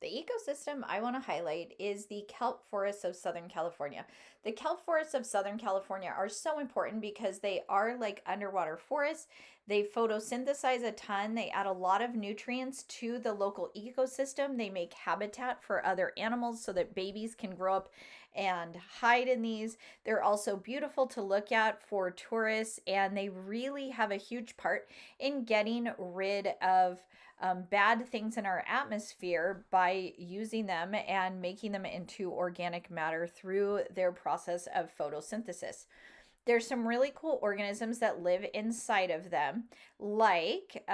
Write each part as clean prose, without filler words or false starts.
The ecosystem I want to highlight is the kelp forests of Southern California. The kelp forests of Southern California are so important because they are like underwater forests. They photosynthesize a ton. They add a lot of nutrients to the local ecosystem. They make habitat for other animals so that babies can grow up and hide in these. They're also beautiful to look at for tourists, and they really have a huge part in getting rid of bad things in our atmosphere by using them and making them into organic matter through their process of photosynthesis. There's some really cool organisms that live inside of them, like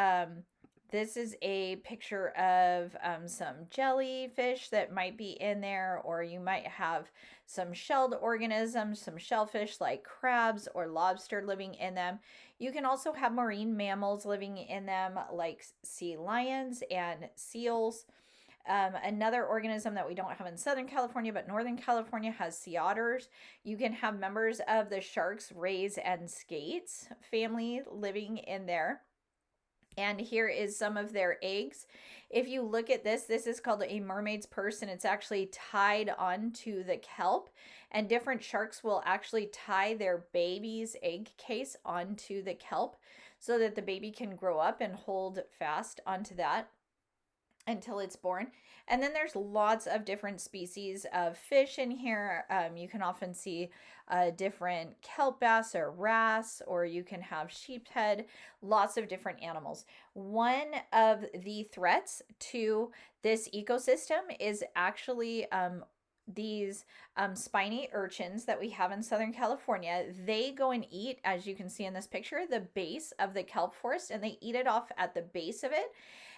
this is a picture of some jellyfish that might be in there, or you might have some shelled organisms, some shellfish like crabs or lobster living in them. You can also have marine mammals living in them, like sea lions and seals. Another organism that we don't have in Southern California, but Northern California has sea otters. You can have members of the sharks, rays, and skates family living in there. And here is some of their eggs. If you look at this is called a mermaid's purse, and it's actually tied onto the kelp. And different sharks will actually tie their baby's egg case onto the kelp so that the baby can grow up and hold fast onto that until it's born. And then there's lots of different species of fish in here. You can often see different kelp bass or wrasse, or you can have sheephead, lots of different animals. One of the threats to this ecosystem is actually these spiny urchins that we have in Southern California. They go and eat, as you can see in this picture, the base of the kelp forest, and they eat it off at the base of it,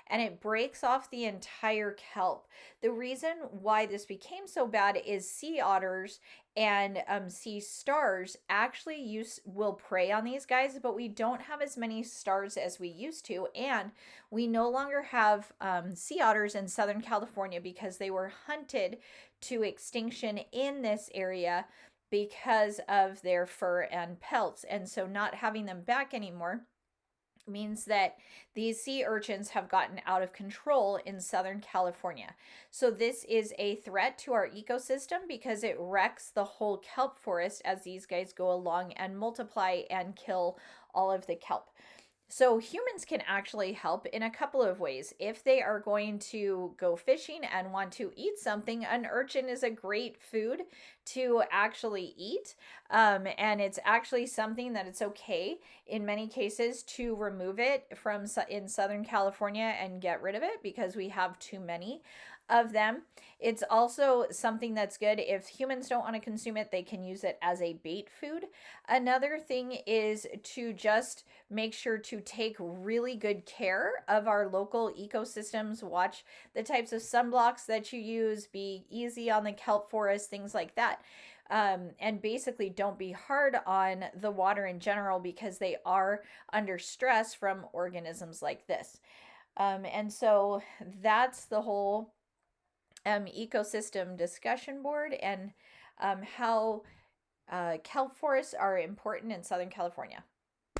and it breaks off the entire kelp. The reason why this became so bad is sea otters and sea stars actually will prey on these guys, but we don't have as many stars as we used to, and we no longer have sea otters in Southern California because they were hunted to extinction in this area because of their fur and pelts. And so not having them back anymore means that these sea urchins have gotten out of control in Southern California. So this is a threat to our ecosystem because it wrecks the whole kelp forest as these guys go along and multiply and kill all of the kelp. So humans can actually help in a couple of ways. If they are going to go fishing and want to eat something, an urchin is a great food to actually eat. And it's actually something that it's okay in many cases to remove it from in Southern California and get rid of it because we have too many of them. It's also something that's good if humans don't want to consume it, they can use it as a bait food. Another thing is to just make sure to take really good care of our local ecosystems. Watch the types of sunblocks that you use, be easy on the kelp forest, things like that. And basically don't be hard on the water in general because they are under stress from organisms like this. And so that's the whole ecosystem discussion board, and how kelp forests are important in Southern California.